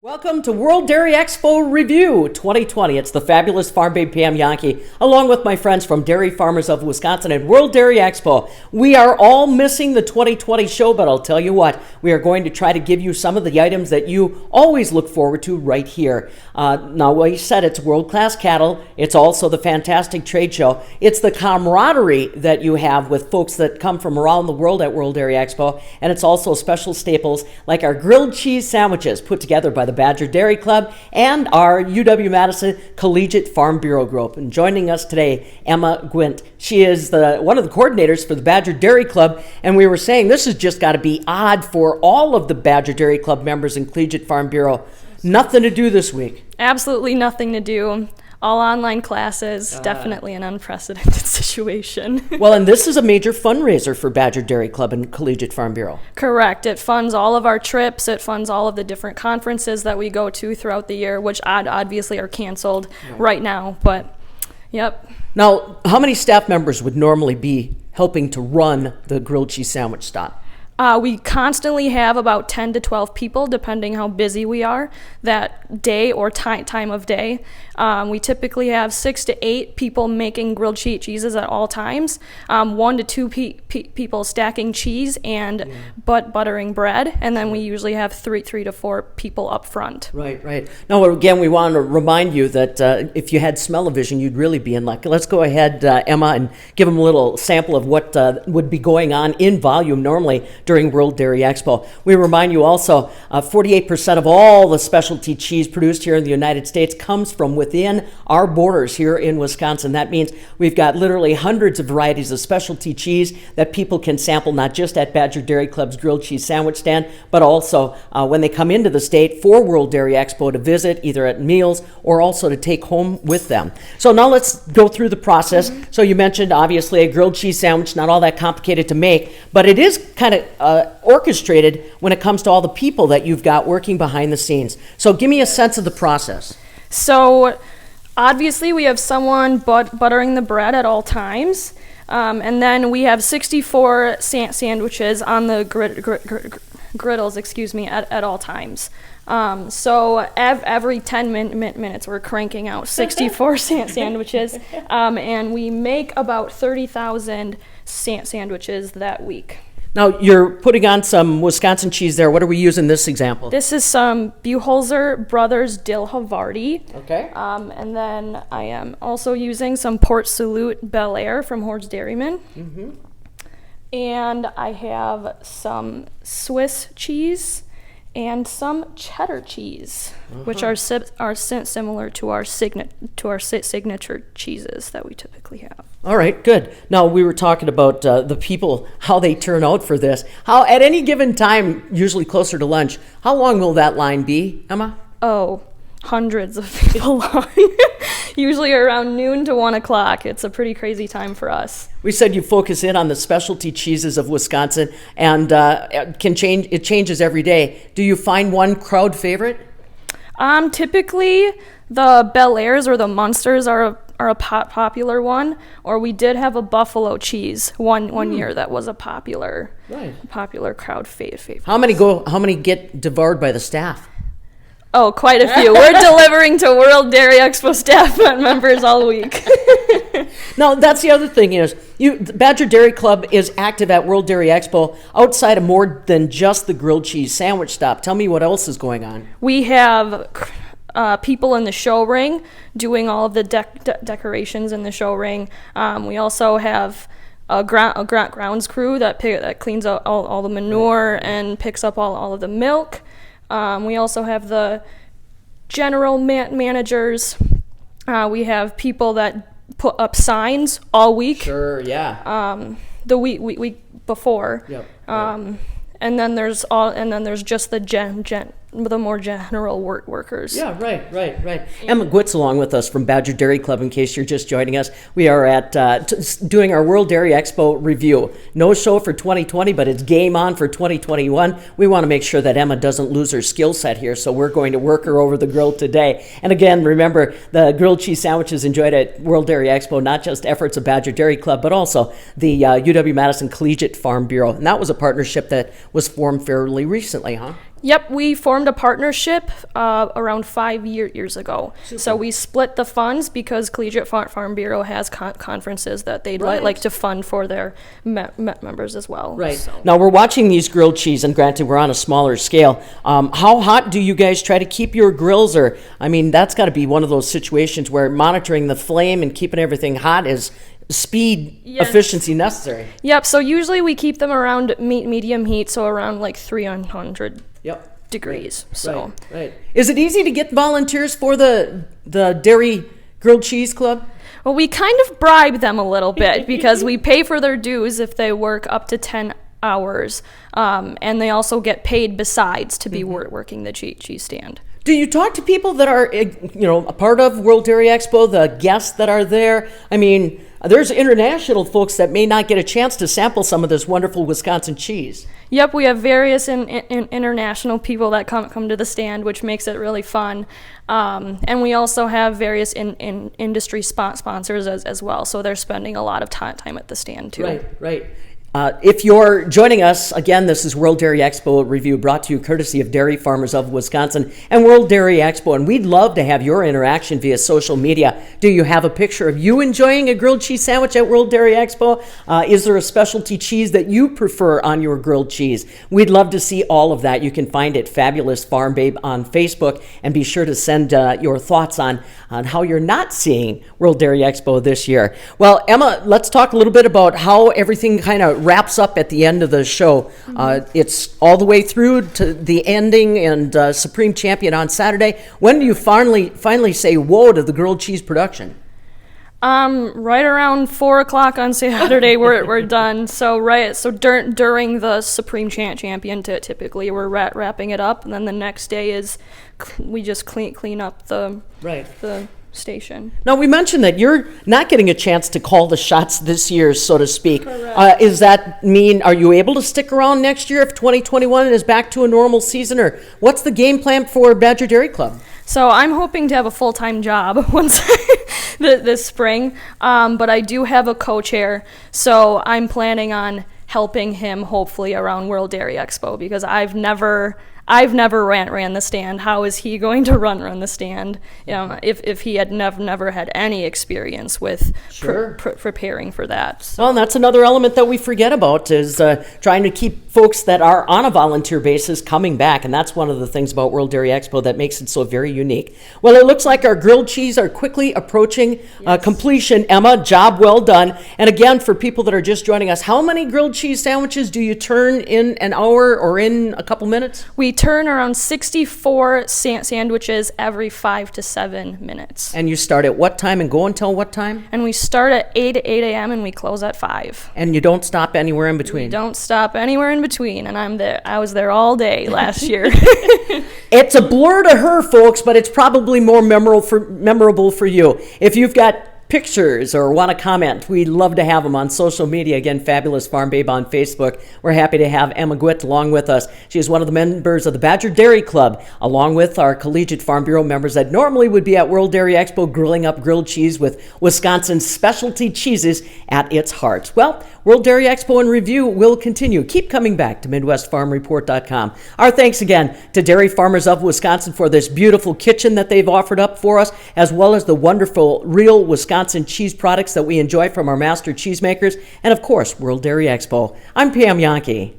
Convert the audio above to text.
Welcome to World Dairy Expo Review 2020. It's the fabulous Farm Babe Pam Yankee, along with my friends from Dairy Farmers of Wisconsin at World Dairy Expo. We are all missing the 2020 show, but I'll tell you what, we are going to try to give you some of the items that you always look forward to right here. Now, like you said, it's world-class cattle. It's also the fantastic trade show. It's the camaraderie that you have with folks that come from around the world at World Dairy Expo, and it's also special staples like our grilled cheese sandwiches put together by the Badger Dairy Club and our UW-Madison Collegiate Farm Bureau Group. And joining us today, Emma Gwidt. She is one of the coordinators for the Badger Dairy Club, and we were saying this has just got to be odd for all of the Badger Dairy Club members and Collegiate Farm Bureau. Nothing to do this week. Absolutely nothing to do. All online classes, definitely an unprecedented situation. Well, and this is a major fundraiser for Badger Dairy Club and Collegiate Farm Bureau. Correct. It funds all of our trips. It funds all of the different conferences that we go to throughout the year, which obviously are canceled right now. But, yep. Now, how many staff members would normally be helping to run the grilled cheese sandwich stop? We constantly have about 10 to 12 people, depending how busy we are that day or time of day. We typically have 6 to 8 people making grilled cheeses at all times, 1 to 2 people stacking cheese and buttering bread, and then we usually have 3 to 4 people up front. Right. Now, again, we want to remind you that if you had smell-o-vision, you'd really be in luck. Let's go ahead, Emma, and give them a little sample of what would be going on in volume normally during World Dairy Expo. We remind you also, 48% of all the specialty cheese produced here in the United States comes from within our borders here in Wisconsin. That means we've got literally hundreds of varieties of specialty cheese that people can sample, not just at Badger Dairy Club's grilled cheese sandwich stand, but also when they come into the state for World Dairy Expo to visit, either at meals or also to take home with them. So now let's go through the process. So you mentioned, obviously, a grilled cheese sandwich, not all that complicated to make, but it is kind of orchestrated when it comes to all the people that you've got working behind the scenes. So give me a sense of the process. So obviously we have someone buttering the bread at all times, and then we have 64 sandwiches on the griddles, at all times. So every 10 minutes we're cranking out 64 sandwiches, and we make about 30,000 sandwiches that week. Now, you're putting on some Wisconsin cheese there. What are we using this example? This is some Buholzer Brothers Dill Havarti. Okay. And then I am also using some Port Salute Bel Air from Hordes Dairyman. Mm-hmm. And I have some Swiss cheese and some cheddar cheese, which are similar to our signature cheeses that we typically have. All right, good. Now, we were talking about the people, how they turn out for this. How, at any given time, usually closer to lunch, how long will that line be, Emma? Oh, hundreds of people long. Usually around noon to 1 o'clock. It's a pretty crazy time for us. We said you focus in on the specialty cheeses of Wisconsin, and it changes every day. Do you find one crowd favorite? Typically, the Bel Airs or the Munsters are a popular one, or we did have a buffalo cheese one year that was a popular crowd favorite. How many get devoured by the staff? Oh, quite a few. We're delivering to World Dairy Expo staff members all week. Now, that's the other thing is, the Badger Dairy Club is active at World Dairy Expo outside of more than just the grilled cheese sandwich stop. Tell me what else is going on. We have people in the show ring doing all of the decorations in the show ring. We also have a grounds crew that cleans out all the manure and picks up all of the milk. We also have the general managers. We have people that put up signs all week. Sure, yeah. The week before. Yep. And then there's just the more general workers. Yeah, right. Emma Gwidt's along with us from Badger Dairy Club, in case you're just joining us. We are at doing our World Dairy Expo review. No show for 2020, but it's game on for 2021. We want to make sure that Emma doesn't lose her skill set here, so we're going to work her over the grill today. And again, remember, the grilled cheese sandwiches enjoyed at World Dairy Expo, not just efforts of Badger Dairy Club, but also the UW-Madison Collegiate Farm Bureau. And that was a partnership that was formed fairly recently, huh? Yep, we formed a partnership around 5 years ago. Super. So we split the funds because Collegiate Farm Bureau has conferences that they'd Right. like to fund for their members as well. Right. So. Now, we're watching these grilled cheese, and granted, we're on a smaller scale. How hot do you guys try to keep your grills? Or, I mean, that's got to be one of those situations where monitoring the flame and keeping everything hot is speed, Yes. efficiency necessary. Yep, so usually we keep them around medium heat, so around like 300 Yep. degrees. So. Right. Is it easy to get volunteers for the Dairy Grilled Cheese Club? Well, we kind of bribe them a little bit because we pay for their dues if they work up to 10 hours, and they also get paid besides to be working the cheese stand. Do you talk to people that are, a part of World Dairy Expo, the guests that are there? I mean, there's international folks that may not get a chance to sample some of this wonderful Wisconsin cheese. Yep, we have various international people that come to the stand, which makes it really fun. And we also have various industry sponsors as well, so they're spending a lot of time at the stand too. Right. If you're joining us, again, this is World Dairy Expo Review, brought to you courtesy of Dairy Farmers of Wisconsin and World Dairy Expo, and we'd love to have your interaction via social media. Do you have a picture of you enjoying a grilled cheese sandwich at World Dairy Expo? Is there a specialty cheese that you prefer on your grilled cheese? We'd love to see all of that. You can find it Fabulous Farm Babe on Facebook, and be sure to send your thoughts on how you're not seeing World Dairy Expo this year. Well, Emma, let's talk a little bit about how everything kind of wraps up at the end of the show. It's all the way through to the ending and Supreme Champion on Saturday. When do you finally say whoa to the grilled cheese production? Right around 4 o'clock on Saturday, we're done. So during the Supreme Champion, typically we're wrapping it up, and then the next day is we just clean up the station. Now, we mentioned that you're not getting a chance to call the shots this year, so to speak. Correct. Does that mean, are you able to stick around next year if 2021 is back to a normal season, or what's the game plan for Badger Dairy Club? So I'm hoping to have a full-time job once this spring, but I do have a co-chair, so I'm planning on helping him hopefully around World Dairy Expo, because I've never ran the stand. How is he going to run the stand? If he had never had any experience with preparing for that. So. Well, and that's another element that we forget about is trying to keep folks that are on a volunteer basis coming back, and that's one of the things about World Dairy Expo that makes it so very unique. Well, it looks like our grilled cheese are quickly approaching completion. Emma, job well done. And again, for people that are just joining us, how many grilled cheese sandwiches do you turn in an hour or in a couple minutes? We turn around 64 sandwiches every 5 to 7 minutes. And you start at what time and go until what time? And we start at 8 a.m. and we close at 5. And you don't stop anywhere in between? We don't stop anywhere in between, and I was there all day last year. It's a blur to her, folks, but it's probably more memorable for you. If you've got pictures or want to comment, we'd love to have them on social media. Again, Fabulous Farm Babe on Facebook. We're happy to have Emma Gwidt along with us. She is one of the members of the Badger Dairy Club, along with our Collegiate Farm Bureau members that normally would be at World Dairy Expo grilling up grilled cheese with Wisconsin's specialty cheeses at its heart. Well, World Dairy Expo in review will continue. Keep coming back to MidwestFarmReport.com. Our thanks again to Dairy Farmers of Wisconsin for this beautiful kitchen that they've offered up for us, as well as the wonderful real Wisconsin cheese products that we enjoy from our master cheesemakers, and of course, World Dairy Expo. I'm Pam Yankee.